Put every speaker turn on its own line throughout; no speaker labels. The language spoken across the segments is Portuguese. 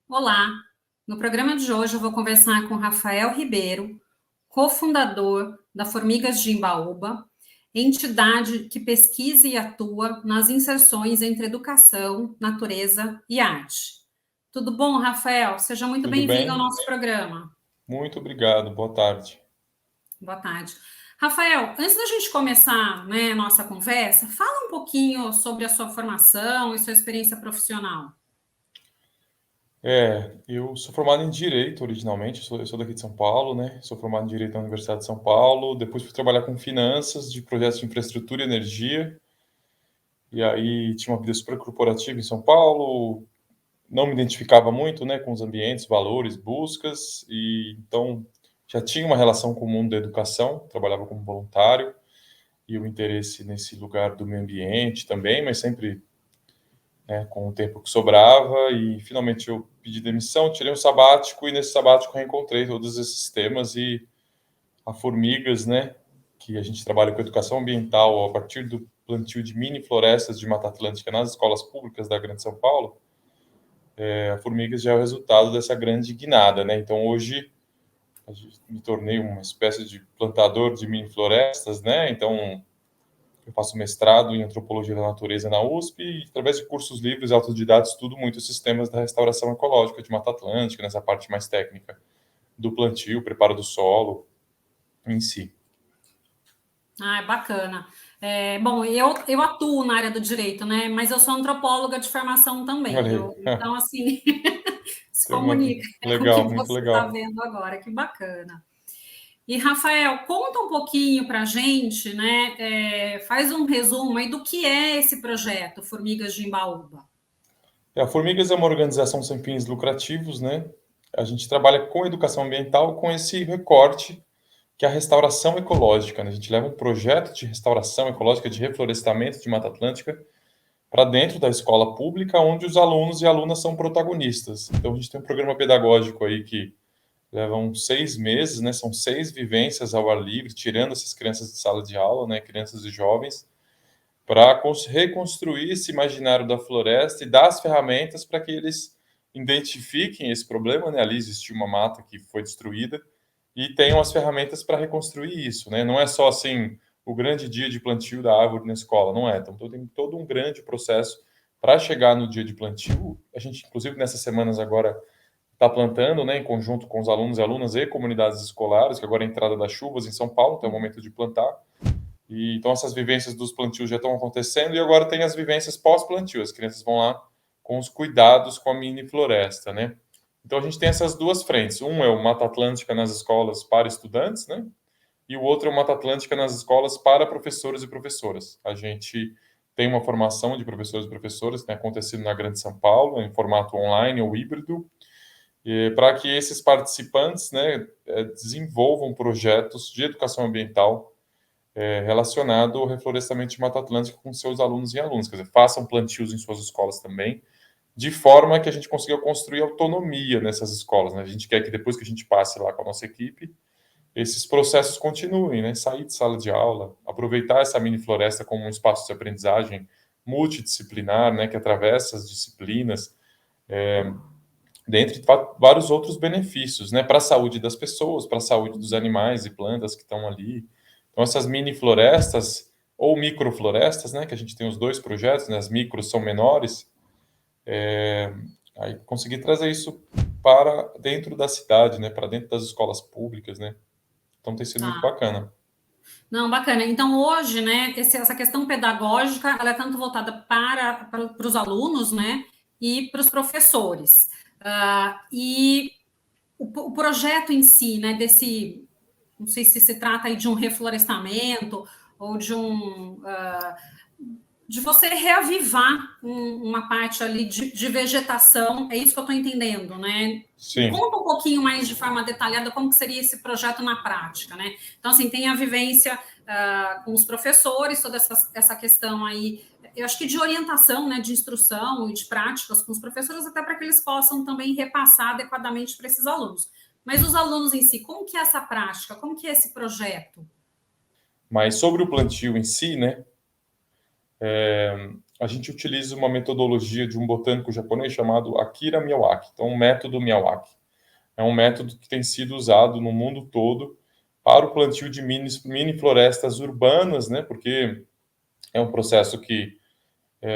Olá! No programa de hoje eu vou conversar com Rafael Ribeiro, cofundador da Formigas de Embaúba, entidade que pesquisa e atua nas inserções entre educação, natureza e arte. Tudo bom, Rafael? Seja muito
Tudo
bem-vindo ao
bem?
nosso programa.
Muito obrigado. Boa tarde.
Boa tarde. Rafael, antes da gente começar, né, a nossa conversa, fala um pouquinho sobre a sua formação e sua experiência profissional.
Eu sou formado em Direito originalmente, eu sou daqui de São Paulo, né? Sou formado em Direito na Universidade de São Paulo, depois fui trabalhar com finanças de projetos de infraestrutura e energia, e aí tinha uma vida super corporativa em São Paulo, não me identificava muito, né, com os ambientes, valores, buscas, e então já tinha uma relação com o mundo da educação, trabalhava como voluntário, e o interesse nesse lugar do meio ambiente também, mas sempre com o tempo que sobrava e finalmente eu pedi demissão, tirei um sabático e nesse sabático reencontrei todos esses temas e a Formigas, né, que a gente trabalha com educação ambiental a partir do plantio de mini florestas de Mata Atlântica nas escolas públicas da Grande São Paulo, a Formigas já é o resultado dessa grande guinada, né? Então hoje me tornei uma espécie de plantador de mini florestas, né? Então eu faço mestrado em antropologia da natureza na USP e, através de cursos livres e autodidatos, estudo muito os sistemas da restauração ecológica de Mata Atlântica, nessa parte mais técnica do plantio, preparo do solo em si.
Ah, é bacana. Bom, eu atuo na área do direito, né? Mas eu sou antropóloga de formação também.
Olha aí,
Então, assim, se
tem uma...
comunica com o que
legal, muito
você está
legal.
vendo agora, que bacana. E, Rafael, conta um pouquinho para a gente, né? Faz um resumo aí do que é esse projeto Formigas de Embaúba.
A Formigas é uma organização sem fins lucrativos, né? A gente trabalha com educação ambiental com esse recorte que é a restauração ecológica, né? A gente leva um projeto de restauração ecológica, de reflorestamento de Mata Atlântica para dentro da escola pública, onde os alunos e alunas são protagonistas. Então, a gente tem um programa pedagógico aí que leva uns 6 meses, né? São 6 vivências ao ar livre, tirando essas crianças de sala de aula, né? Crianças e jovens, para reconstruir esse imaginário da floresta e dar as ferramentas para que eles identifiquem esse problema, né? Ali existiu uma mata que foi destruída e tenham as ferramentas para reconstruir isso, né? Não é só assim o grande dia de plantio da árvore na escola, não é. Então tem todo um grande processo para chegar no dia de plantio. A gente, inclusive, nessas semanas agora está plantando, né, em conjunto com os alunos e alunas e comunidades escolares, que agora é a entrada das chuvas em São Paulo, então é o momento de plantar. E então essas vivências dos plantios já estão acontecendo e agora tem as vivências pós-plantio. As crianças vão lá com os cuidados com a mini floresta, né? Então a gente tem essas duas frentes. Um é o Mata Atlântica nas escolas para estudantes, né? E o outro é o Mata Atlântica nas escolas para professores e professoras. A gente tem uma formação de professores e professoras que tem acontecido na Grande São Paulo, em formato online ou híbrido, para que esses participantes, né, desenvolvam projetos de educação ambiental relacionado ao reflorestamento de Mata Atlântica com seus alunos e alunas. Quer dizer, façam plantios em suas escolas também, de forma que a gente consiga construir autonomia nessas escolas, né? A gente quer que depois que a gente passe lá com a nossa equipe, esses processos continuem, né? Sair de sala de aula, aproveitar essa mini floresta como um espaço de aprendizagem multidisciplinar, né? Que atravessa as disciplinas, dentre vários outros benefícios, né? Para a saúde das pessoas, para a saúde dos animais e plantas que estão ali. Então, essas mini florestas ou microflorestas, né? Que a gente tem os dois projetos, né? As micros são menores, aí conseguir trazer isso para dentro da cidade, né? Para dentro das escolas públicas, né? Então tem sido muito
Tá.
bacana.
Não, bacana. Então, hoje, né, essa questão pedagógica, ela é tanto voltada para os alunos, né, e para os professores. E o projeto em si, né, não sei se trata aí de um reflorestamento ou de você reavivar uma parte ali de vegetação, é isso que eu estou entendendo, né?
Sim.
Conta um pouquinho mais de forma detalhada como que seria esse projeto na prática, né? Então, assim, tem a vivência com os professores, toda essa questão aí, eu acho que de orientação, né, de instrução e de práticas com os professores, até para que eles possam também repassar adequadamente para esses alunos. Mas os alunos em si, como que é essa prática? Como que é esse projeto?
Mas sobre o plantio em si, né? A gente utiliza uma metodologia de um botânico japonês chamado Akira Miyawaki. Então, o método Miyawaki é um método que tem sido usado no mundo todo para o plantio de mini florestas urbanas, né? Porque é um processo que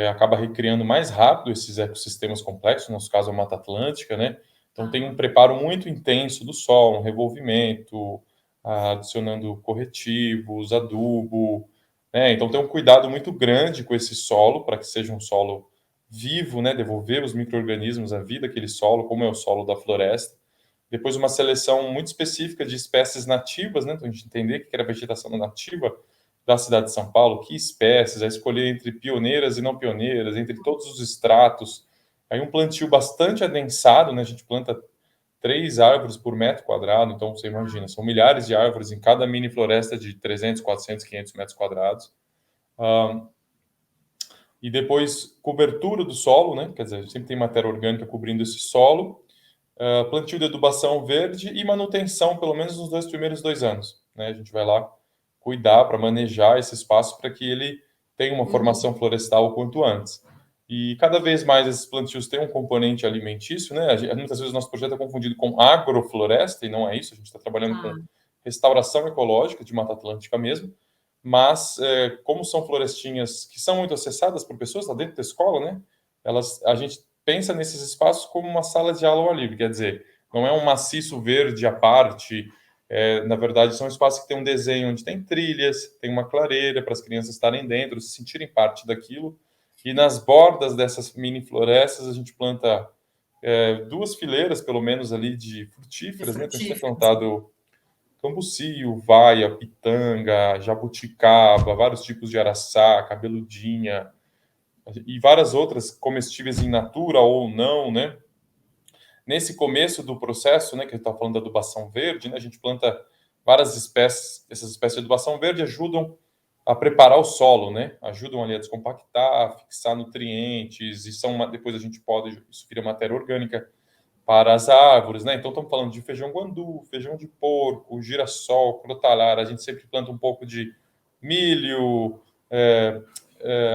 acaba recriando mais rápido esses ecossistemas complexos, no nosso caso a Mata Atlântica, né? Então tem um preparo muito intenso do solo, um revolvimento, adicionando corretivos, adubo, né? Então tem um cuidado muito grande com esse solo para que seja um solo vivo, né? Devolver os micro-organismos à vida aquele solo, como é o solo da floresta. Depois uma seleção muito específica de espécies nativas, né? Então a gente entender que era vegetação nativa da cidade de São Paulo, que espécies, a escolher entre pioneiras e não pioneiras, entre todos os estratos. Aí um plantio bastante adensado, né? A gente planta 3 árvores por metro quadrado, então você imagina, são milhares de árvores em cada mini floresta de 300, 400, 500 metros quadrados. E depois cobertura do solo, né? Quer dizer, sempre tem matéria orgânica cobrindo esse solo. Plantio de adubação verde e manutenção, pelo menos nos primeiros 2 anos. Né? A gente vai lá cuidar para manejar esse espaço para que ele tenha uma formação florestal o quanto antes. E cada vez mais esses plantios têm um componente alimentício, né? Muitas vezes o nosso projeto é confundido com agrofloresta, e não é isso, a gente está trabalhando com restauração ecológica de Mata Atlântica mesmo, mas como são florestinhas que são muito acessadas por pessoas lá dentro da escola, né? A gente pensa nesses espaços como uma sala de aula ao ar livre, quer dizer, não é um maciço verde à parte, na verdade são espaços que tem um desenho onde tem trilhas, tem uma clareira para as crianças estarem dentro, se sentirem parte daquilo, e nas bordas dessas mini florestas a gente planta 2 fileiras, pelo menos, ali de frutíferas, né? Então, a gente tem plantado cambucio, vaia, pitanga, jabuticaba, vários tipos de araçá, cabeludinha, e várias outras comestíveis in natura ou não, né? Nesse começo do processo, né, que a gente está falando da adubação verde, né, a gente planta várias espécies, essas espécies de adubação verde ajudam a preparar o solo, né? Ajudam ali a descompactar, fixar nutrientes, e depois a gente pode, isso vira matéria orgânica para as árvores, né? Então estamos falando de feijão guandu, feijão de porco, girassol, crotalária, a gente sempre planta um pouco de milho,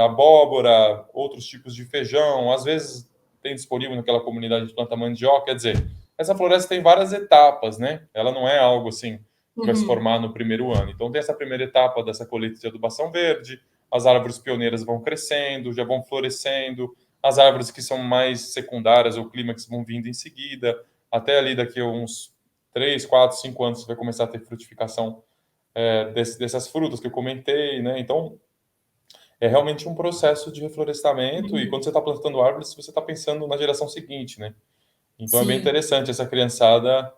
abóbora, outros tipos de feijão, às vezes tem disponível naquela comunidade de planta mandioca, quer dizer, essa floresta tem várias etapas, né? Ela não é algo assim que vai se formar no primeiro ano. Então tem essa primeira etapa dessa colheita de adubação verde, as árvores pioneiras vão crescendo, já vão florescendo, as árvores que são mais secundárias ou clímax vão vindo em seguida, até ali daqui a uns 3, 4, 5 anos você vai começar a ter frutificação dessas frutas que eu comentei, né? Então é realmente um processo de reflorestamento, e quando você está plantando árvores, você está pensando na geração seguinte, né? Então é bem interessante essa criançada.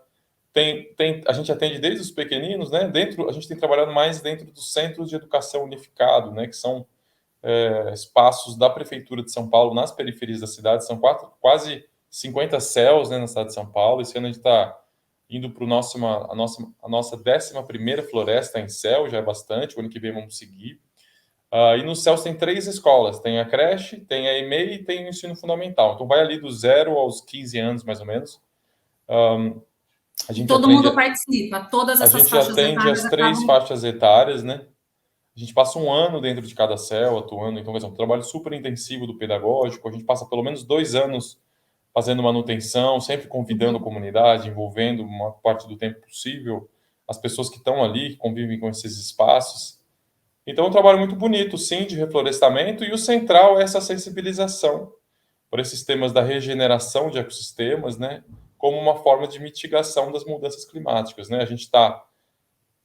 A gente atende desde os pequeninos, né? A gente tem trabalhado mais dentro dos centros de educação unificado, né? Que são espaços da prefeitura de São Paulo nas periferias da cidade. São quase 50 CELs, né, na cidade de São Paulo. Esse ano a gente está indo para a nossa 11ª floresta em CEL, já é bastante. O ano que vem vamos seguir. E no CELS tem 3 escolas, tem a creche, tem a EMEI e tem o ensino fundamental. Então vai ali do 0 aos 15 anos, mais ou menos.
E todo mundo participa, todas essas faixas etárias.
A gente atende as 3 faixas etárias, né? A gente passa um ano dentro de cada CEL atuando, então vai ser um trabalho super intensivo do pedagógico. A gente passa pelo menos 2 anos fazendo manutenção, sempre convidando a comunidade, envolvendo uma parte do tempo possível as pessoas que estão ali, que convivem com esses espaços. Então, é um trabalho muito bonito, sim, de reflorestamento, e o central é essa sensibilização por esses temas da regeneração de ecossistemas, né, como uma forma de mitigação das mudanças climáticas, né? A gente está,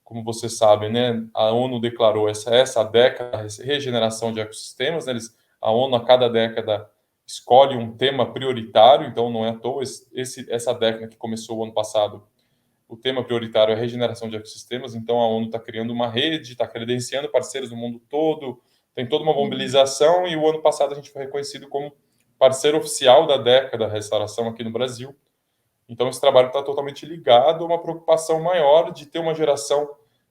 como você sabe, né, a ONU declarou essa década de regeneração de ecossistemas, né? A ONU, a cada década, escolhe um tema prioritário, então não é à toa essa década que começou o ano passado, o tema prioritário é a regeneração de ecossistemas, então a ONU está criando uma rede, está credenciando parceiros no mundo todo, tem toda uma mobilização, e o ano passado a gente foi reconhecido como parceiro oficial da década da restauração aqui no Brasil. Então esse trabalho está totalmente ligado a uma preocupação maior de ter uma geração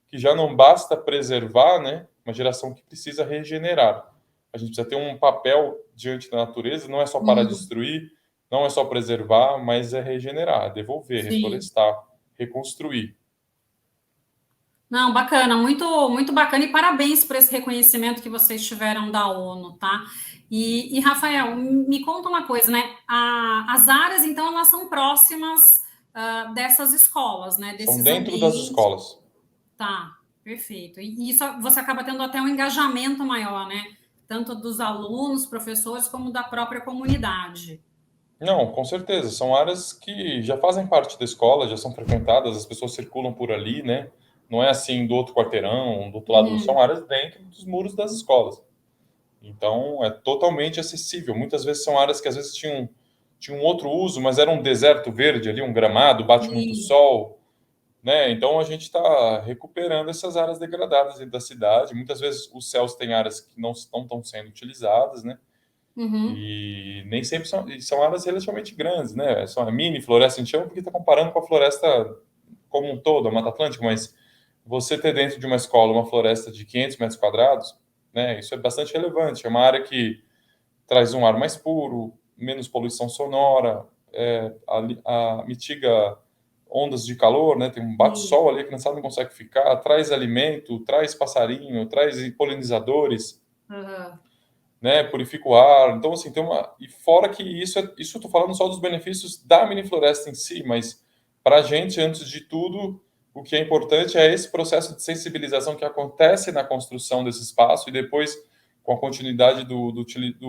que já não basta preservar, né, uma geração que precisa regenerar. A gente precisa ter um papel diante da natureza, não é só para destruir, não é só preservar, mas é regenerar, devolver, reflorestar, reconstruir.
Não, bacana, muito bacana, e parabéns por esse reconhecimento que vocês tiveram da ONU, tá? Rafael, me conta uma coisa, né? As áreas, então, elas são próximas dessas escolas, né?
São
Desses
dentro das
ambientes.
escolas.
Tá, perfeito. E isso você acaba tendo até um engajamento maior, né? Tanto dos alunos, professores, como da própria comunidade.
Não, com certeza. São áreas que já fazem parte da escola, já são frequentadas, as pessoas circulam por ali, né? Não é assim do outro quarteirão, do outro lado,
Uhum.
são áreas dentro dos muros das escolas. Então, é totalmente acessível. Muitas vezes são áreas que às vezes tinham um outro uso, mas era um deserto verde ali, um gramado, bate muito
E,
sol, né? Então, a gente está recuperando essas áreas degradadas dentro da cidade. Muitas vezes os céus têm áreas que não estão sendo utilizadas, né?
uhum.
E nem sempre são áreas relativamente grandes, né? São a mini floresta, a gente chama porque está comparando com a floresta como um todo, a Mata Atlântica, mas você ter dentro de uma escola uma floresta de 500 metros quadrados, né? Isso é bastante relevante. É uma área que traz um ar mais puro, menos poluição sonora, mitiga ondas de calor, né? Tem um
E,
bate-sol ali que a criançada não consegue ficar, traz alimento, traz passarinho, traz polinizadores,
uhum.
né? Purifica o ar. Então, assim, tem uma. E fora que isso eu estou falando só dos benefícios da mini floresta em si, mas para a gente, antes de tudo, o que é importante é esse processo de sensibilização que acontece na construção desse espaço e depois, com a continuidade do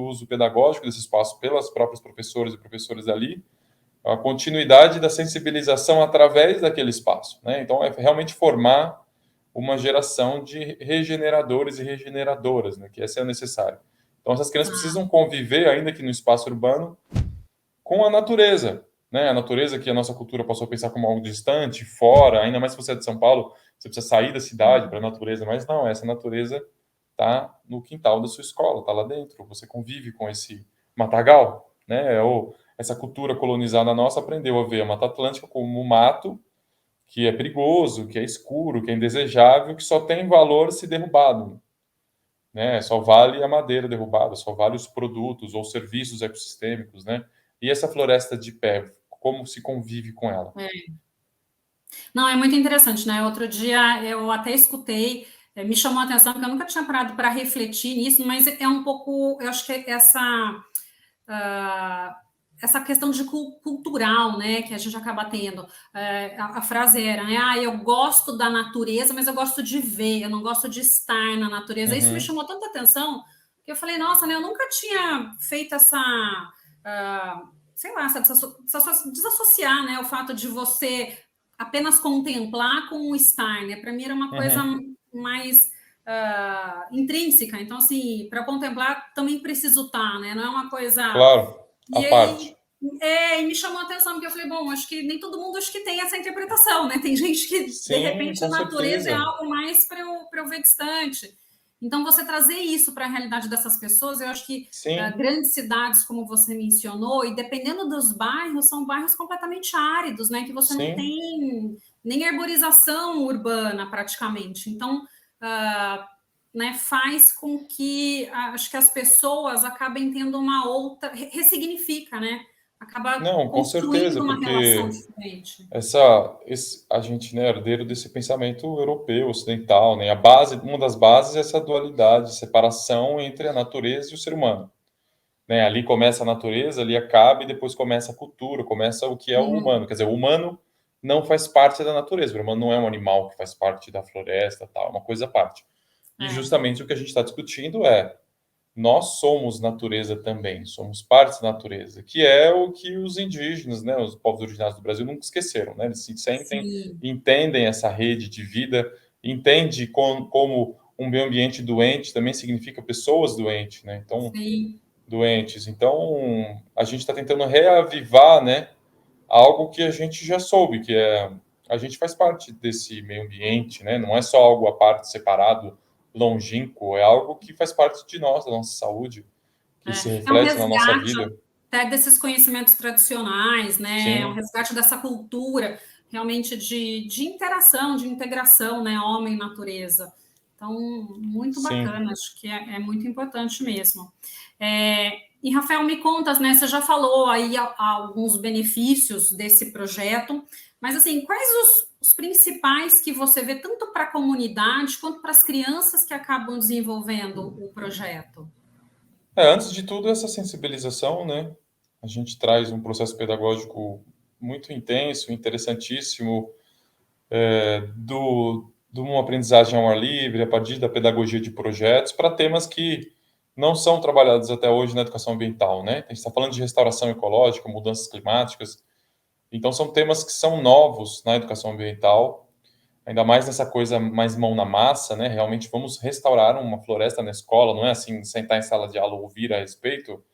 uso pedagógico desse espaço pelas próprias professoras e professores ali, a continuidade da sensibilização através daquele espaço, né? Então, é realmente formar uma geração de regeneradores e regeneradoras, né? Que essa é necessário. Então, essas crianças precisam conviver, ainda que no espaço urbano, com a natureza, né? A natureza que a nossa cultura passou a pensar como algo distante, fora, ainda mais se você é de São Paulo, você precisa sair da cidade para a natureza, mas não, essa natureza está no quintal da sua escola, está lá dentro, você convive com esse matagal, né? Ou essa cultura colonizada nossa aprendeu a ver a Mata Atlântica como um mato que é perigoso, que é escuro, que é indesejável, que só tem valor se derrubado, né? Só vale a madeira derrubada, só vale os produtos ou serviços ecossistêmicos, né? E essa floresta de pé, como se convive com ela?
é. Não, é muito interessante, né? Outro dia eu até escutei, me chamou a atenção, porque eu nunca tinha parado para refletir nisso, mas é um pouco, eu acho que ah, essa questão de cultural, né, que a gente acaba tendo. A frase era, né, eu gosto da natureza, mas eu gosto de ver, eu não gosto de estar na natureza. Isso me
Uhum,
chamou tanta atenção que eu falei, nossa, né, eu nunca tinha feito sei lá, desassociar, né, o fato de você apenas contemplar com o estar, né? Para mim era uma coisa
uhum.
mais intrínseca. Então, assim, para contemplar também preciso estar, né? Não é uma coisa.
Claro, a
E
parte.
aí e me chamou a atenção, porque eu falei, bom, acho que nem todo mundo acho que tem essa interpretação, né? Tem gente que, de
Sim,
repente, a
com
natureza é
certeza.
algo mais para eu ver distante. Então, você trazer isso para a realidade dessas pessoas, eu acho que
Sim,
grandes cidades, como você mencionou, e dependendo dos bairros, são bairros completamente áridos, né? Que você não
sim.
tem nem arborização urbana praticamente. Então, né, faz com que acho que as pessoas acabem tendo uma outra, ressignifica, né? Acaba
Não, com certeza,
construindo uma relação
porque
diferente.
a gente, né, é herdeiro desse pensamento europeu, ocidental, né? A base, uma das bases é essa dualidade, separação entre a natureza e o ser humano, né? Ali começa a natureza, ali acaba e depois começa a cultura, começa o que é o
Uhum.
humano. Quer dizer, o humano não faz parte da natureza, o humano não é um animal que faz parte da floresta, tal, é uma coisa à parte. E
É,
justamente o que a gente está discutindo é nós somos natureza também, somos parte da natureza, que é o que os indígenas, né, os povos originários do Brasil nunca esqueceram, né? Eles se sentem,
sim,
entendem essa rede de vida, entende como um meio ambiente doente também significa pessoas doentes, né? Então,
sim.
doentes. Então, a gente está tentando reavivar, né, algo que a gente já soube, que é a gente faz parte desse meio ambiente, né? Não é só algo à parte, separado, longínquo, é algo que faz parte de nós, da nossa saúde, que se
É um
reflete na nossa
resgate
vida.
até desses conhecimentos tradicionais, né? É um
Sim,
resgate dessa cultura realmente de interação, de integração, né? Homem e natureza. Então, muito
sim.
bacana, acho que é muito importante mesmo. É, E, Rafael, me contas, né? Você já falou aí alguns benefícios desse projeto, mas assim, quais os principais que você vê tanto para a comunidade quanto para as crianças que acabam desenvolvendo o projeto?
Antes de tudo, essa sensibilização, né? A gente traz um processo pedagógico muito intenso, interessantíssimo, de uma aprendizagem ao ar livre, a partir da pedagogia de projetos, para temas que não são trabalhados até hoje na educação ambiental, né? A gente está falando de restauração ecológica, mudanças climáticas, então são temas que são novos na educação ambiental, ainda mais nessa coisa mais mão na massa, né? Realmente vamos restaurar uma floresta na escola, não é assim, sentar em sala de aula ou ouvir a respeito,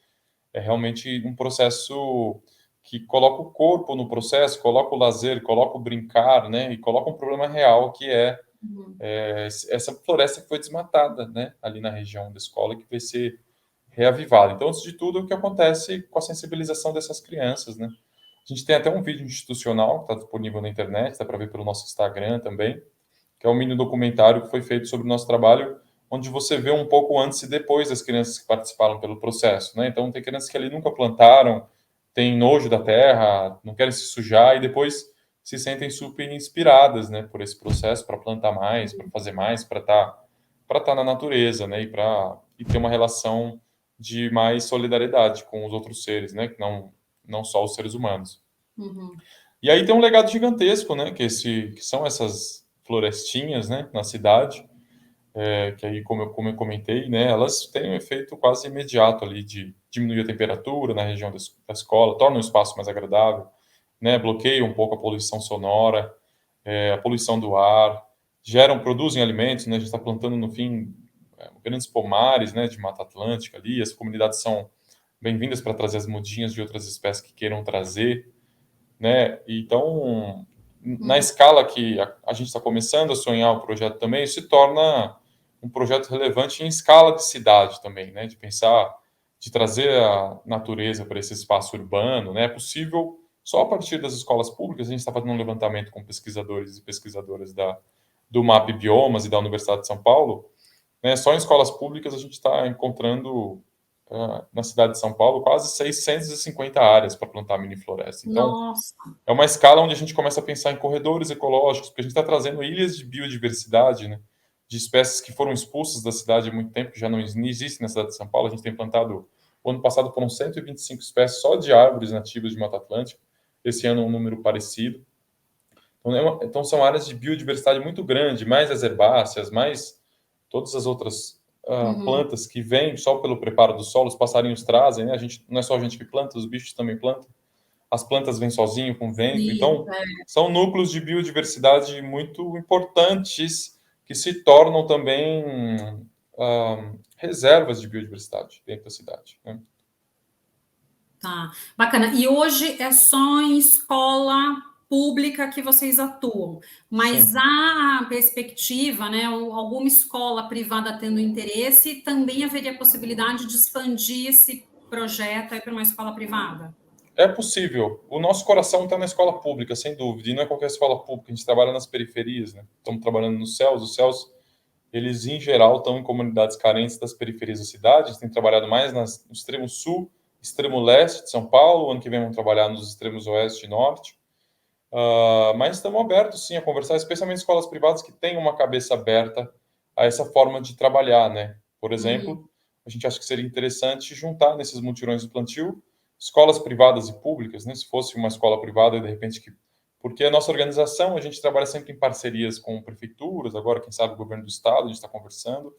é realmente um processo que coloca o corpo no processo, coloca o lazer, coloca o brincar, né? E coloca um problema real que essa floresta que foi desmatada, né? Ali na região da escola que vai ser reavivada. Então, antes de tudo, o que acontece com a sensibilização dessas crianças, né? A gente tem até um vídeo institucional que está disponível na internet, dá para ver pelo nosso Instagram também, que é um mini documentário que foi feito sobre o nosso trabalho, onde você vê um pouco antes e depois das crianças que participaram pelo processo, né? Então, tem crianças que ali nunca plantaram, têm nojo da terra, não querem se sujar e depois se sentem super inspiradas, né, por esse processo para plantar mais, para fazer mais, para estar na natureza, né, e ter uma relação de mais solidariedade com os outros seres, né, que não só os seres humanos.
Uhum.
E aí tem um legado gigantesco, né, que são essas florestinhas, né, na cidade, que aí, como eu comentei, né, elas têm um efeito quase imediato ali de diminuir a temperatura na região da escola, torna o espaço mais agradável, né, bloqueiam um pouco a poluição sonora, a poluição do ar, produzem alimentos, né, a gente está plantando, no fim, grandes pomares, né, de Mata Atlântica ali, as comunidades são bem-vindas para trazer as mudinhas de outras espécies que queiram trazer, né? Então, na escala que a gente está começando a sonhar o projeto também, isso se torna um projeto relevante em escala de cidade também, né? De pensar, de trazer a natureza para esse espaço urbano, né? É possível só a partir das escolas públicas. A gente está fazendo um levantamento com pesquisadores e pesquisadoras do MAP Biomas e da Universidade de São Paulo, né? Só em escolas públicas a gente está encontrando na cidade de São Paulo quase 650 áreas para plantar mini floresta. Então,
Nossa.
é uma escala onde a gente começa a pensar em corredores ecológicos, porque a gente está trazendo ilhas de biodiversidade, né, de espécies que foram expulsas da cidade há muito tempo, que já não existem na cidade de São Paulo. A gente tem plantado, o ano passado foram 125 espécies só de árvores nativas de Mata Atlântica, esse ano um número parecido. Então, então são áreas de biodiversidade muito grande, mais as herbáceas, mais todas as outras plantas que vêm só pelo preparo do solo, os passarinhos trazem, né? A gente, não é só a gente que planta, os bichos também plantam. As plantas vêm sozinho com vento.
Sim,
Então, são núcleos de biodiversidade muito importantes que se tornam também reservas de biodiversidade dentro da cidade, né?
tá. Bacana. E hoje é só em escola pública que vocês atuam, mas
Sim.
a perspectiva, né, alguma escola privada tendo interesse, também haveria possibilidade de expandir esse projeto aí para uma escola privada?
É possível. O nosso coração está na escola pública, sem dúvida. E não é qualquer escola pública. A gente trabalha nas periferias, né? Estamos trabalhando nos céus. Os céus, eles, em geral, estão em comunidades carentes das periferias da cidade. A gente tem trabalhado mais no extremo sul, extremo leste de São Paulo. O ano que vem vamos trabalhar nos extremos oeste e norte. Mas estamos abertos, sim, a conversar, especialmente escolas privadas que têm uma cabeça aberta a essa forma de trabalhar, né? Por exemplo, a gente acha que seria interessante juntar nesses mutirões de plantio escolas privadas e públicas, né? Se fosse uma escola privada, de repente, porque a nossa organização, a gente trabalha sempre em parcerias com prefeituras, agora, quem sabe, o governo do estado, a gente está conversando,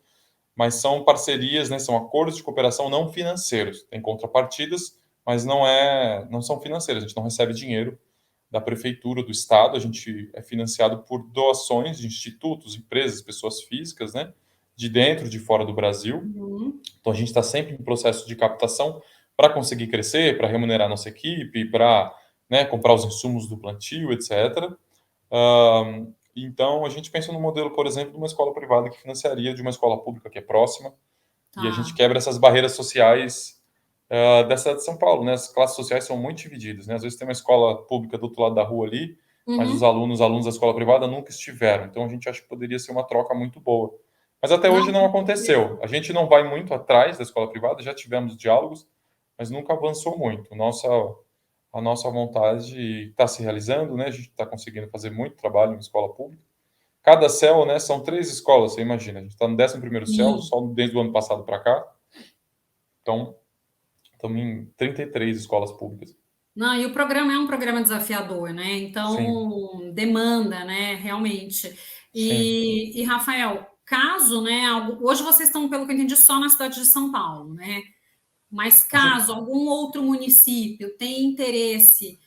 mas são parcerias, né? São acordos de cooperação não financeiros, tem contrapartidas, mas não são financeiras, a gente não recebe dinheiro da prefeitura, do estado, a gente é financiado por doações de institutos, empresas, pessoas físicas, né? De dentro e de fora do Brasil. Então, a gente está sempre em processo de captação para conseguir crescer, para remunerar nossa equipe, para, né, comprar os insumos do plantio, etc. Então, a gente pensa no modelo, por exemplo, de uma escola privada que financiaria de uma escola pública que é próxima, e a gente
Tá.
quebra essas barreiras sociais da cidade de São Paulo, né? As classes sociais são muito divididas, né? Às vezes tem uma escola pública do outro lado da rua ali, mas os alunos da escola privada nunca estiveram. Então, a gente acha que poderia ser uma troca muito boa. Mas até
Não,
hoje não aconteceu. A gente não vai muito atrás da escola privada, já tivemos diálogos, mas nunca avançou muito. A nossa vontade está se realizando, né? A gente está conseguindo fazer muito trabalho em escola pública. Cada céu, né, são 3 escolas, você imagina. A gente está no 11º céu,
Sim.
só desde o ano passado para cá. Então, estamos em 33 escolas públicas.
Não, e o programa é um programa desafiador, né?
Sim,
Então, demanda, né? Realmente.
sim.
E Rafael, caso, né? Hoje vocês estão, pelo que eu entendi, só na cidade de São Paulo, né? Mas
A gente,
caso algum outro município tenha interesse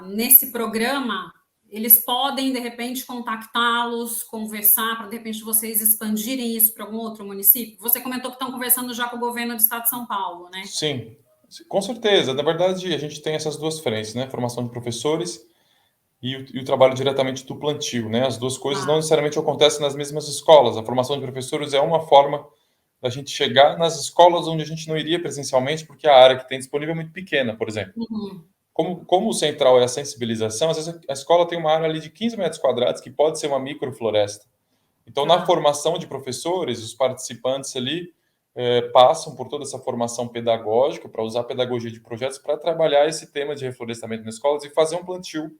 nesse programa, eles podem, de repente, contactá-los, conversar, para, de repente, vocês expandirem isso para algum outro município? Você comentou que estão conversando já com o governo do estado de São Paulo, né?
sim, com certeza. Na verdade, a gente tem essas duas frentes, né? Formação de professores e o trabalho diretamente do plantio, né? As duas coisas não
Ah,
necessariamente acontecem nas mesmas escolas. A formação de professores é uma forma da gente chegar nas escolas onde a gente não iria presencialmente, porque a área que tem disponível é muito pequena, por exemplo.
uhum,
Como o central é a sensibilização, às vezes a escola tem uma área ali de 15 metros quadrados que pode ser uma microfloresta. Então, na
tá.
formação de professores, os participantes ali passam por toda essa formação pedagógica para usar a pedagogia de projetos para trabalhar esse tema de reflorestamento nas escolas e fazer um plantio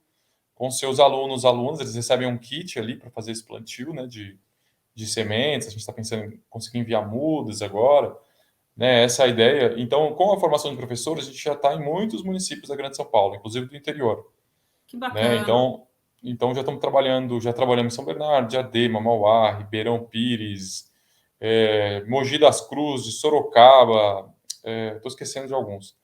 com seus alunos, eles recebem um kit ali para fazer esse plantio, né, de sementes. A gente está pensando em conseguir enviar mudas agora, né, essa é a ideia. Então, com a formação de professores, a gente já está em muitos municípios da Grande São Paulo, inclusive do interior,
Que
né?
bacana.
Então já trabalhamos em São Bernardo, Diadema, Mauá, Ribeirão Pires, Mogi das Cruzes, Sorocaba, estou esquecendo de alguns,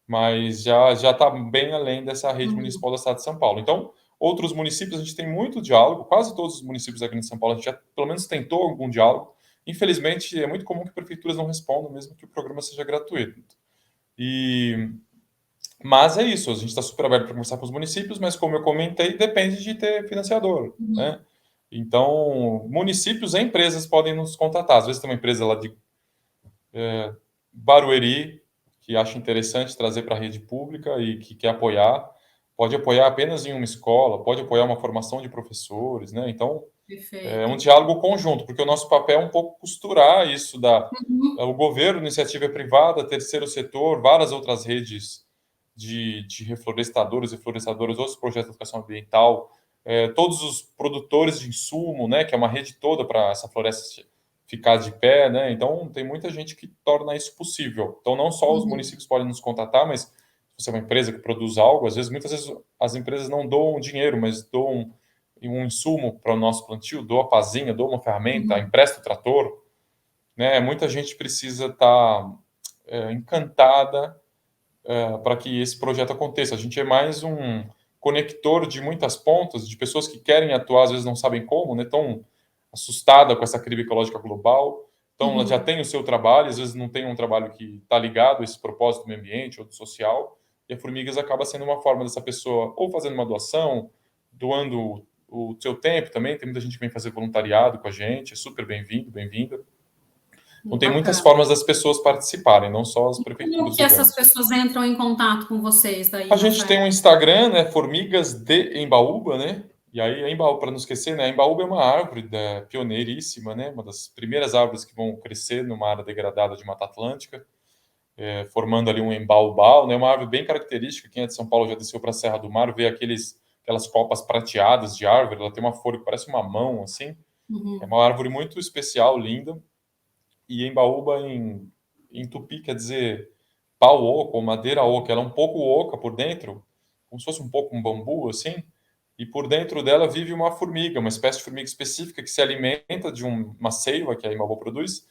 mas já está bem além dessa rede
Uhum.
municipal da cidade de São Paulo. Então, outros municípios, a gente tem muito diálogo, quase todos os municípios da Grande São Paulo, a gente já pelo menos tentou algum diálogo. Infelizmente, é muito comum que prefeituras não respondam, mesmo que o programa seja gratuito. E, mas é isso, a gente está super aberto para conversar com os municípios, mas como eu comentei, depende de ter financiador,
Uhum.
né? Então, municípios e empresas podem nos contatar. Às vezes tem uma empresa lá de Barueri, que acha interessante trazer para a rede pública e que quer apoiar, pode apoiar apenas em uma escola, pode apoiar uma formação de professores, né? Então, é um
Perfeito.
diálogo conjunto, porque o nosso papel é um pouco costurar isso
Uhum.
o governo, iniciativa privada, terceiro setor, várias outras redes de reflorestadores e florestadoras, outros projetos de educação ambiental, todos os produtores de insumo, né, que é uma rede toda para essa floresta ficar de pé, né? Então tem muita gente que torna isso possível. Então não só os
Uhum.
municípios podem nos contatar, mas se você é uma empresa que produz algo, muitas vezes as empresas não doam dinheiro, mas doam um insumo para o nosso plantio, doa a pazinha, doa uma ferramenta,
Uhum.
empresta o trator, né? Muita gente precisa estar encantada para que esse projeto aconteça. A gente é mais um conector de muitas pontas, de pessoas que querem atuar, às vezes não sabem como, né? Estão assustada com essa crise ecológica global. Então, ela já
Uhum.
tem o seu trabalho, às vezes não tem um trabalho que está ligado a esse propósito do meio ambiente ou do social, e a Formigas acaba sendo uma forma dessa pessoa ou fazendo uma doação, doando o seu tempo também. Tem muita gente que vem fazer voluntariado com a gente, é super bem-vindo, bem-vinda. Então, tem muitas
Bacana.
formas das pessoas participarem, não só as
Como
prefeituras
que essas
governos.
pessoas entram em contato com vocês daí,
A gente
Rafael?
tem um Instagram, né, Formigas de Embaúba, né? E aí, Embaúba, para não esquecer, né, Embaúba é uma árvore pioneiríssima, né? Uma das primeiras árvores que vão crescer numa área degradada de Mata Atlântica, formando ali um embaubal, né? Uma árvore bem característica. Quem é de São Paulo já desceu para a Serra do Mar, vê aquelas copas prateadas de árvore. Ela tem uma folha que parece uma mão, assim. É
Uhum.
uma árvore muito especial, linda. E Embaúba em tupi quer dizer pau oco ou madeira oca. Ela é um pouco oca por dentro, como se fosse um pouco um bambu assim. E por dentro dela vive uma formiga, uma espécie de formiga específica que se alimenta de uma seiva que a Embaúba produz,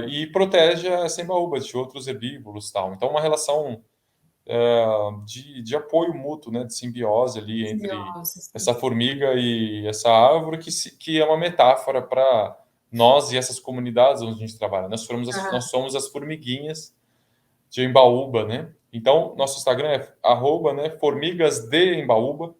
e protege essa Embaúba de outros herbívoros, tal. Então, uma relação de apoio mútuo, né, de simbiose ali entre
Simbiose, sim.
essa formiga e essa árvore, que é uma metáfora para nós e essas comunidades onde a gente trabalha.
Aham.
Nós somos as formiguinhas de Embaúba, né? Então, nosso Instagram é arroba, né, formigas de Embaúba.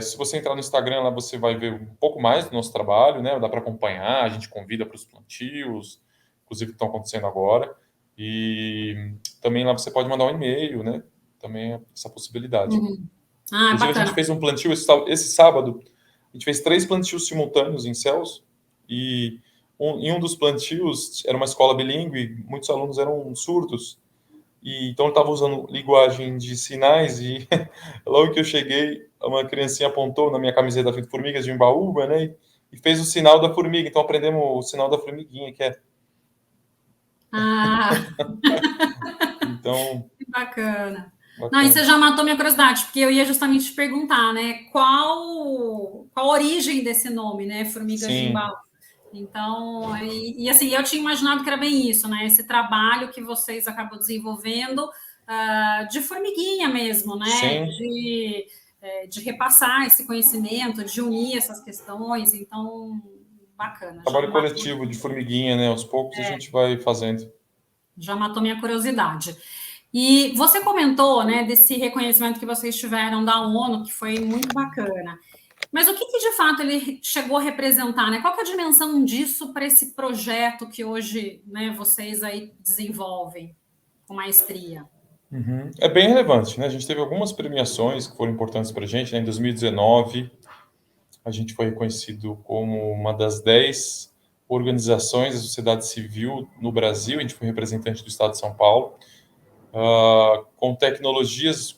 Se você entrar no Instagram, lá você vai ver um pouco mais do nosso trabalho, né? Dá para acompanhar, a gente convida para os plantios, inclusive que estão acontecendo agora. E também lá você pode mandar um e-mail, né? Também é essa possibilidade.
Uhum. Ah,
Inclusive, a gente
bacana.
fez um plantio esse sábado, a gente fez 3 plantios simultâneos em céus, e em um dos plantios, era uma escola bilíngue, muitos alunos eram surdos, e então ele estava usando linguagem de sinais, e logo que eu cheguei, uma criancinha apontou na minha camiseta feito formigas de Embaúba, né, e fez o sinal da formiga, então aprendemos o sinal da formiguinha, que é...
Ah,
Então,
que bacana. Não, e você
bacana.
já matou minha curiosidade, porque eu ia justamente te perguntar, né? Qual a origem desse nome, né? Formigas de
Sim,
Embaú. Então, assim, eu tinha imaginado que era bem isso, né? Esse trabalho que vocês acabam desenvolvendo de formiguinha mesmo, né?
sim,
De repassar esse conhecimento, de unir essas questões. Então, bacana,
trabalho coletivo de formiguinha, né, aos poucos a gente vai fazendo.
já matou minha curiosidade. E você comentou, né, desse reconhecimento que vocês tiveram da ONU, que foi muito bacana. Mas o que de fato ele chegou a representar, né? Qual que é a dimensão disso para esse projeto que hoje, né, vocês aí desenvolvem com maestria?
Uhum. É bem relevante, né? A gente teve algumas premiações que foram importantes para a gente, né? Em 2019, a gente foi reconhecido como uma das 10 organizações da sociedade civil no Brasil. A gente foi representante do Estado de São Paulo, com tecnologias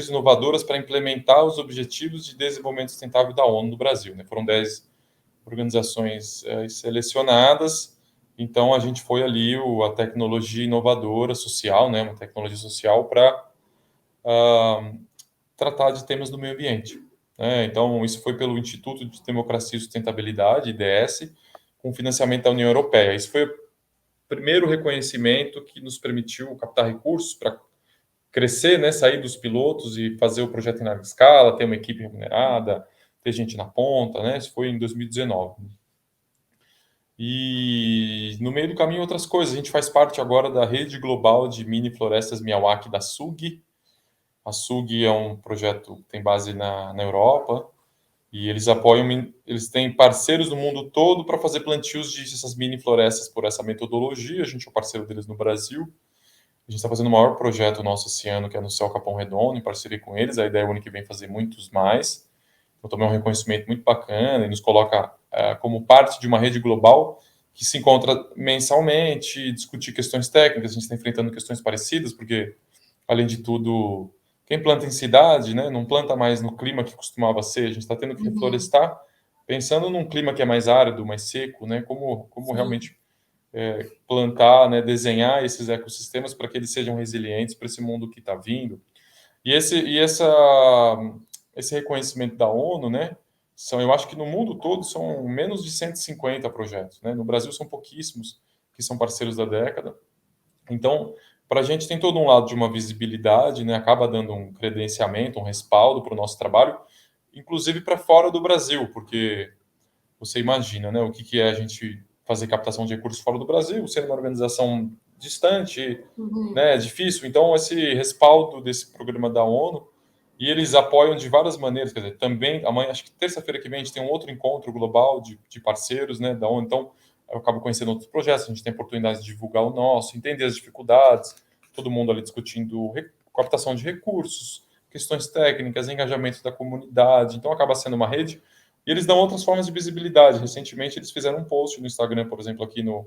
inovadoras para implementar os Objetivos de Desenvolvimento Sustentável da ONU no Brasil, né? Foram 10 organizações selecionadas. Então, a gente foi ali a tecnologia inovadora social, né? Uma tecnologia social para tratar de temas do meio ambiente, né? Então, isso foi pelo Instituto de Democracia e Sustentabilidade, IDS, com financiamento da União Europeia. Isso foi o primeiro reconhecimento que nos permitiu captar recursos para crescer, né, sair dos pilotos e fazer o projeto em larga escala, ter uma equipe remunerada, ter gente na ponta, né? Isso foi em 2019. E no meio do caminho outras coisas. A gente faz parte agora da rede global de mini florestas Miyawaki da SUG. A SUG é um projeto que tem base na Europa, e eles apoiam, eles têm parceiros no mundo todo para fazer plantios dessas mini florestas por essa metodologia. A gente é parceiro deles no Brasil. A gente está fazendo o maior projeto nosso esse ano, que é no Céu Capão Redondo, em parceria com eles. A ideia é o ano que vem fazer muitos mais. Então, também é um reconhecimento muito bacana e nos coloca como parte de uma rede global que se encontra mensalmente, discutir questões técnicas. A gente está enfrentando questões parecidas, porque, além de tudo, quem planta em cidade, né, não planta mais no clima que costumava ser. A gente está tendo que
Uhum,
reflorestar, pensando num clima que é mais árido, mais seco, né, como
sim.
realmente plantar, né, desenhar esses ecossistemas para que eles sejam resilientes para esse mundo que está vindo. Esse reconhecimento da ONU, né, eu acho que no mundo todo são menos de 150 projetos, né? No Brasil são pouquíssimos que são parceiros da década. Então, para a gente tem todo um lado de uma visibilidade, né? Acaba dando um credenciamento, um respaldo para o nosso trabalho, inclusive para fora do Brasil, porque você imagina, né? O que é a gente fazer captação de recursos fora do Brasil, sendo uma organização distante,
Uhum.
né? É difícil. Então, esse respaldo desse programa da ONU, e eles apoiam de várias maneiras, quer dizer, também, amanhã, acho que terça-feira que vem, a gente tem um outro encontro global de parceiros, né, da ONU, então eu acabo conhecendo outros projetos, a gente tem a oportunidade de divulgar o nosso, entender as dificuldades, todo mundo ali discutindo captação de recursos, questões técnicas, engajamento da comunidade, então acaba sendo uma rede, e eles dão outras formas de visibilidade. Recentemente eles fizeram um post no Instagram, por exemplo, aqui no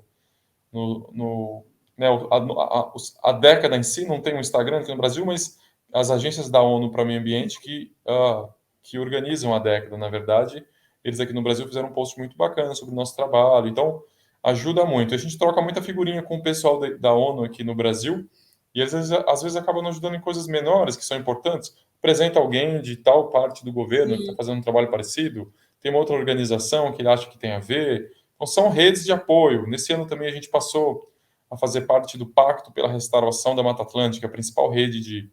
né, a década em si não tem um Instagram aqui no Brasil, mas as agências da ONU para o Meio Ambiente que organizam a década, na verdade, eles aqui no Brasil fizeram um post muito bacana sobre o nosso trabalho. Então, ajuda muito. A gente troca muita figurinha com o pessoal da ONU aqui no Brasil, e às vezes acabam nos ajudando em coisas menores que são importantes. Apresenta alguém de tal parte do governo que está
Sim.
fazendo um trabalho parecido, tem uma outra organização que ele acha que tem a ver. Então, são redes de apoio. Nesse ano também a gente passou a fazer parte do Pacto pela Restauração da Mata Atlântica, a principal rede de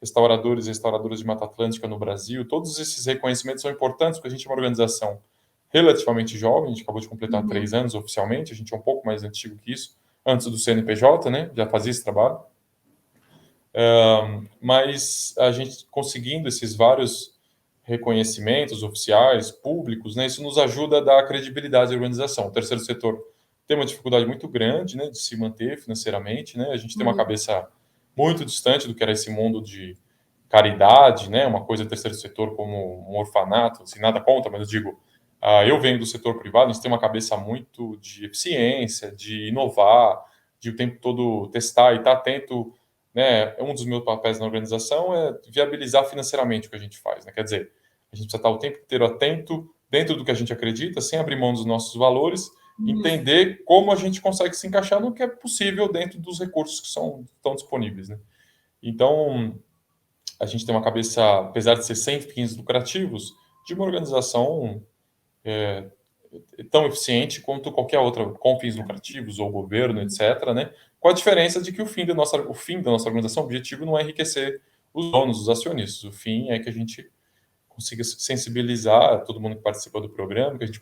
restauradores e restauradoras de Mata Atlântica no Brasil. Todos esses reconhecimentos são importantes porque a gente é uma organização relativamente jovem, a gente acabou de completar
Uhum.
3 anos oficialmente, a gente é um pouco mais antigo que isso, antes do CNPJ, né? Já fazia esse trabalho. Mas a gente conseguindo esses vários reconhecimentos oficiais, públicos, né, isso nos ajuda a dar credibilidade à organização. O terceiro setor tem uma dificuldade muito grande, né, de se manter financeiramente, né, a gente tem uma
Uhum.
cabeça muito distante do que era esse mundo de caridade, né, uma coisa do terceiro setor como um orfanato, assim, nada contra, mas eu digo, Eu venho do setor privado, a gente tem uma cabeça muito de eficiência, de inovar, de o tempo todo testar e estar atento, né? Um dos meus papéis na organização é viabilizar financeiramente o que a gente faz, né? Quer dizer, a gente precisa estar o tempo inteiro atento dentro do que a gente acredita, sem abrir mão dos nossos valores, entender como a gente consegue se encaixar no que é possível dentro dos recursos que estão disponíveis, né? Então, a gente tem uma cabeça, apesar de ser sem fins lucrativos, de uma organização tão eficiente quanto qualquer outra com fins lucrativos ou governo, etc., né? Com a diferença de que o fim da nossa organização, o objetivo não é enriquecer os donos, os acionistas. O fim é que a gente consiga sensibilizar todo mundo que participa do programa, que a gente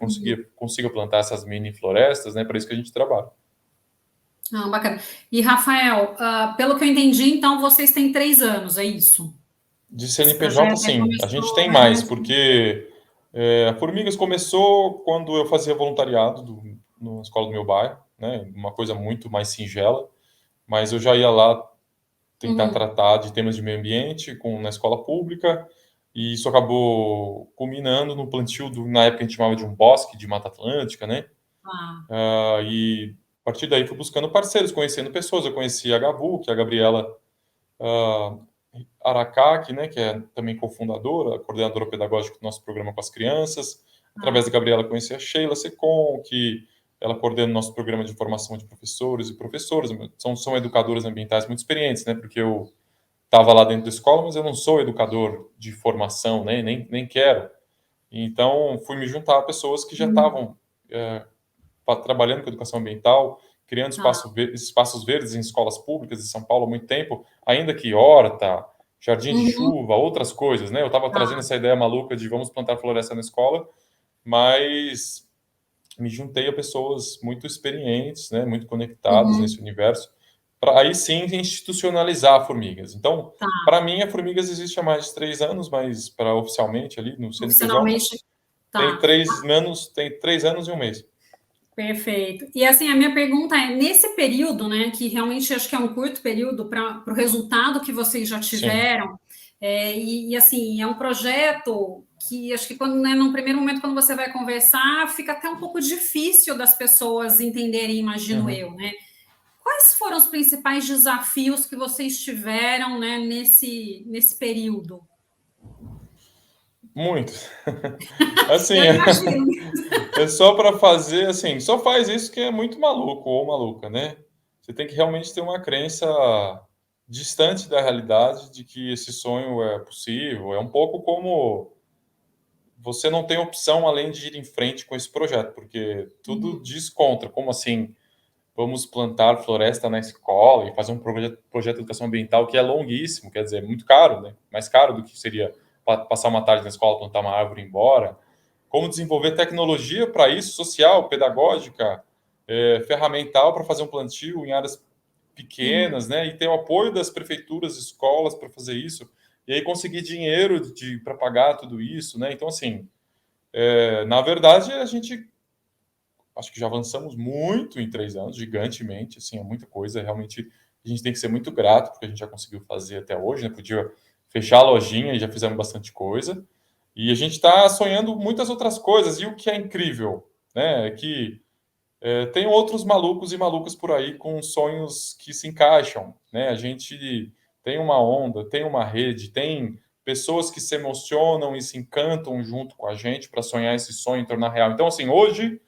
consiga plantar essas mini florestas, né? Para isso que a gente trabalha.
Bacana. E, Rafael, pelo que eu entendi, então, vocês têm 3 anos, é isso?
De CNPJ, sim. A gente tem mais, porque a Formigas começou quando eu fazia voluntariado na escola do meu bairro, né? Uma coisa muito mais singela, mas eu já ia lá tentar tratar de temas de meio ambiente na escola pública, e isso acabou culminando no plantio na época a gente chamava de um bosque de Mata Atlântica, né? E a partir daí fui buscando parceiros, conhecendo pessoas. Eu conheci a Gabu, que é a Gabriela Aracaki, né, que é também cofundadora, coordenadora pedagógica do nosso programa com as crianças. Através da Gabriela conheci a Sheila Secom, que ela coordena o nosso programa de formação de professores e professoras. São educadoras ambientais muito experientes, né, porque eu estava lá dentro da escola, mas eu não sou educador de formação, né, nem quero. Então, fui me juntar a pessoas que já estavam trabalhando com educação ambiental, criando espaços verdes em escolas públicas de São Paulo há muito tempo, ainda que horta, jardim de chuva, outras coisas, né? Eu estava trazendo essa ideia maluca de vamos plantar floresta na escola, mas me juntei a pessoas muito experientes, né? Muito conectadas nesse universo, para aí sim institucionalizar a Formigas. Então, para mim, a Formigas existe há mais de 3 anos, mas para oficialmente ali no CNPJ tem 3 anos e 1 mês.
Perfeito. E assim, a minha pergunta é, nesse período, né, que realmente acho que é um curto período para o resultado que vocês já tiveram, assim, é um projeto que acho que quando, né, num primeiro momento, quando você vai conversar, fica até um pouco difícil das pessoas entenderem, imagino eu, né? Quais foram os principais desafios que vocês tiveram, né, nesse período?
Muito. Assim,
Eu imagino.
é só para fazer, assim, só faz isso que é muito maluco ou maluca, né? Você tem que realmente ter uma crença distante da realidade de que esse sonho é possível. É um pouco como você não tem opção além de ir em frente com esse projeto, porque tudo diz contra. Como assim? Vamos plantar floresta na escola e fazer um projeto de educação ambiental que é longuíssimo, quer dizer, muito caro, né? Mais caro do que seria passar uma tarde na escola, plantar uma árvore e ir embora. Como desenvolver tecnologia para isso, social, pedagógica, ferramental para fazer um plantio em áreas pequenas, né? E ter o apoio das prefeituras, escolas para fazer isso. E aí conseguir dinheiro para pagar tudo isso, né? Então, assim, na verdade, a gente acho que já avançamos muito em 3 anos, gigantemente, assim, é muita coisa. Realmente, a gente tem que ser muito grato porque a gente já conseguiu fazer até hoje, né? Podia fechar a lojinha e já fizemos bastante coisa. E a gente está sonhando muitas outras coisas. E o que é incrível, né, é que tem outros malucos e malucas por aí com sonhos que se encaixam, né? A gente tem uma onda, tem uma rede, tem pessoas que se emocionam e se encantam junto com a gente para sonhar esse sonho e tornar real. Então, assim, hoje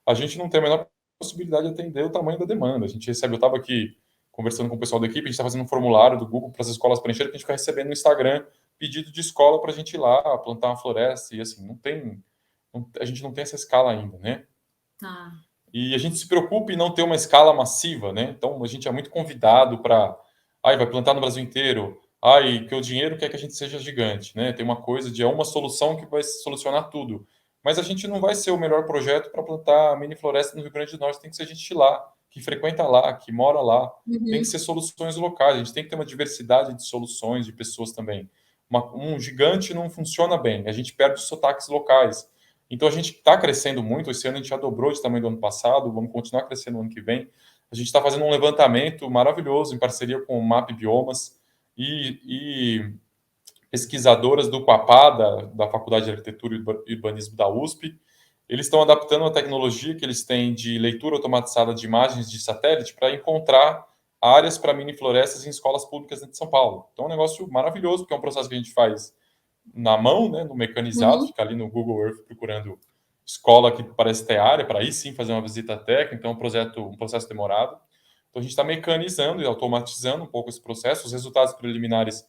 a gente não tem a menor possibilidade de atender o tamanho da demanda. A gente recebe, eu estava aqui conversando com o pessoal da equipe, a gente está fazendo um formulário do Google para as escolas preencherem, que a gente fica recebendo no Instagram pedido de escola para a gente ir lá plantar uma floresta, e assim, a gente não tem essa escala ainda, né? E a gente se preocupa em não ter uma escala massiva, né? Então, a gente é muito convidado para, vai plantar no Brasil inteiro, que o dinheiro quer que a gente seja gigante, né? Tem uma coisa de uma solução que vai solucionar tudo. Mas a gente não vai ser o melhor projeto para plantar mini floresta no Rio Grande do Norte. Tem que ser gente lá, que frequenta lá, que mora lá. Tem que ser soluções locais. A gente tem que ter uma diversidade de soluções, de pessoas também. Um gigante não funciona bem. A gente perde os sotaques locais. Então a gente está crescendo muito. Esse ano a gente já dobrou de tamanho do ano passado. Vamos continuar crescendo no ano que vem. A gente está fazendo um levantamento maravilhoso em parceria com o MAP Biomas e pesquisadoras do Quapá, da Faculdade de Arquitetura e Urbanismo da USP, eles estão adaptando a tecnologia que eles têm de leitura automatizada de imagens de satélite para encontrar áreas para mini florestas em escolas públicas dentro de São Paulo. Então é um negócio maravilhoso, porque é um processo que a gente faz na mão, né, no mecanizado,
Uhum.
fica ali no Google Earth procurando escola que parece ter área, para aí sim fazer uma visita técnica, então é um processo demorado. Então a gente está mecanizando e automatizando um pouco esse processo. Os resultados preliminares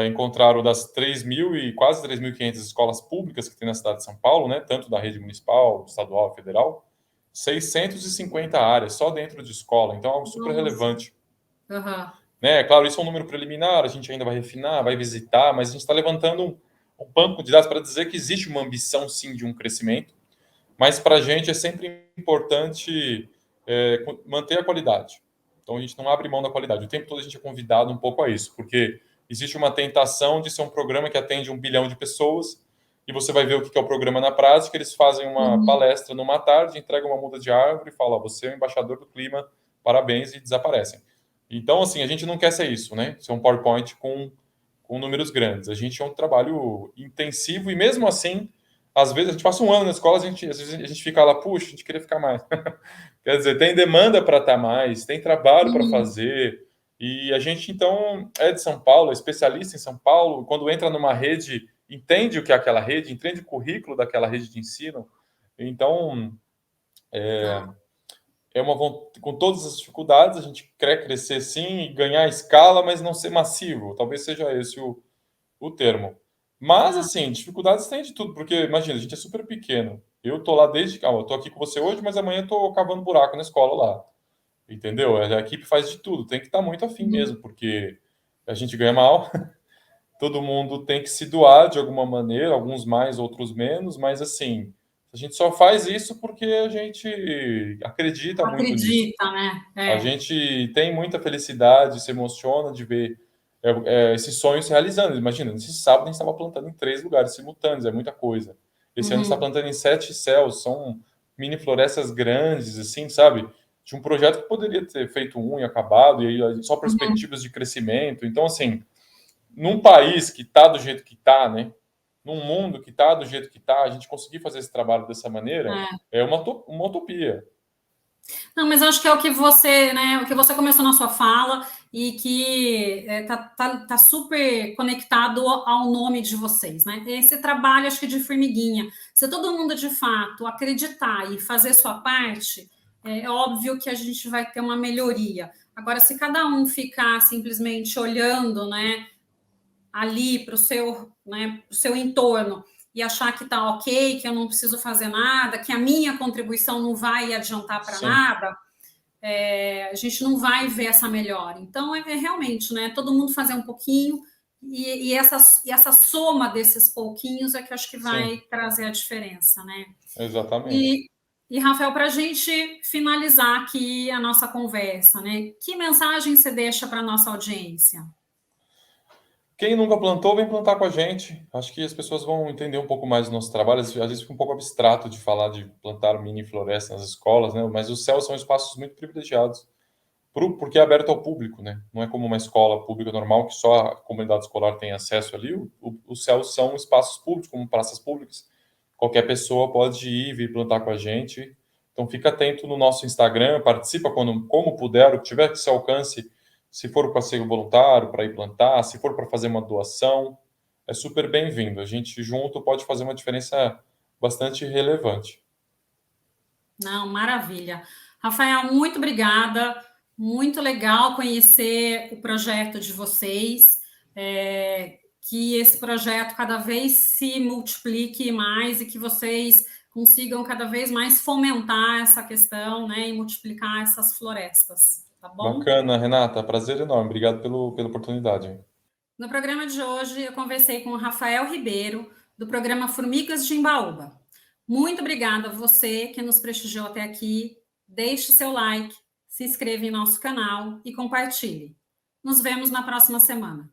encontraram das 3.000 e quase 3.500 escolas públicas que tem na cidade de São Paulo, né, tanto da rede municipal, estadual, federal, 650 áreas só dentro de escola, então é algo super
Nossa.
relevante.
Uhum.
Né? Claro, isso é um número preliminar, a gente ainda vai refinar, vai visitar, mas a gente está levantando um banco de dados para dizer que existe uma ambição, sim, de um crescimento, mas para a gente é sempre importante manter a qualidade. Então a gente não abre mão da qualidade. O tempo todo a gente é convidado um pouco a isso, porque existe uma tentação de ser um programa que atende 1 bilhão de pessoas, e você vai ver o que é o programa na prática. Eles fazem uma
Uhum.
palestra numa tarde, entregam uma muda de árvore e falam: você é o embaixador do clima, parabéns, e desaparecem. Então, assim, a gente não quer ser isso, né? Ser um PowerPoint com números grandes. A gente é um trabalho intensivo e, mesmo assim, às vezes a gente passa um ano na escola, às vezes a gente fica lá, puxa, a gente queria ficar mais. Quer dizer, tem demanda para estar mais, tem trabalho para
Uhum.
fazer. E a gente, então, é de São Paulo, é especialista em São Paulo. Quando entra numa rede, entende o que é aquela rede, entende o currículo daquela rede de ensino. Então,
Tá.
com todas as dificuldades, a gente quer crescer sim e ganhar escala, mas não ser massivo. Talvez seja esse o termo. Mas,
Tá.
assim, dificuldades tem de tudo, porque imagina, a gente é super pequeno. Eu tô lá desde. Eu tô aqui com você hoje, mas amanhã eu tô cavando buraco na escola lá. Entendeu? A equipe faz de tudo, tem que estar muito afim
Uhum.
mesmo, porque a gente ganha mal, todo mundo tem que se doar de alguma maneira, alguns mais, outros menos, mas assim, a gente só faz isso porque a gente acredita muito nisso.
Acredita, né?
A
É.
gente tem muita felicidade, se emociona de ver esses sonhos se realizando. Imagina, nesse sábado a gente estava plantando em 3 lugares simultâneos, é muita coisa. Esse ano a gente está
Uhum.
plantando em 7 céus, são mini florestas grandes, assim, sabe? De um projeto que poderia ter feito um e acabado, e aí só
Uhum.
perspectivas de crescimento. Então, assim, num país que está do jeito que está, né? Num mundo que está do jeito que está, a gente conseguir fazer esse trabalho dessa maneira
É.
é uma utopia.
Não, mas eu acho que é o que você, né, o que você começou na sua fala e que tá super conectado ao nome de vocês, né? Esse trabalho, acho que de formiguinha. Se todo mundo de fato acreditar e fazer sua parte, é óbvio que a gente vai ter uma melhoria. Agora, se cada um ficar simplesmente olhando, né, ali para o seu, né, pro seu entorno e achar que está ok, que eu não preciso fazer nada, que a minha contribuição não vai adiantar para
Sim,
nada, a gente não vai ver essa melhora. Então, realmente, né? Todo mundo fazer um pouquinho e essa soma desses pouquinhos é que eu acho que vai
sim,
trazer a diferença, né?
exatamente.
E Rafael, para a gente finalizar aqui a nossa conversa, né? Que mensagem você deixa para a nossa audiência?
Quem nunca plantou, vem plantar com a gente. Acho que as pessoas vão entender um pouco mais do nosso trabalho. Às vezes fica um pouco abstrato de falar de plantar mini florestas nas escolas, né? Mas os céus são espaços muito privilegiados, porque é aberto ao público, né? Não é como uma escola pública normal que só a comunidade escolar tem acesso ali. Os céus são espaços públicos, como praças públicas. Qualquer pessoa pode ir, vir plantar com a gente. Então fica atento no nosso Instagram, participa como puder, o que tiver que se alcance, se for para ser voluntário, para ir plantar, se for para fazer uma doação, é super bem-vindo. A gente junto pode fazer uma diferença bastante relevante.
Não, maravilha. Rafael, muito obrigada. Muito legal conhecer o projeto de vocês. Que esse projeto cada vez se multiplique mais e que vocês consigam cada vez mais fomentar essa questão, né, e multiplicar essas florestas, tá bom?
Bacana, Renata, prazer enorme. Obrigado pela oportunidade.
No programa de hoje, eu conversei com o Rafael Ribeiro, do programa Formigas de Embaúba. Muito obrigada a você que nos prestigiou até aqui. Deixe seu like, se inscreva em nosso canal e compartilhe. Nos vemos na próxima semana.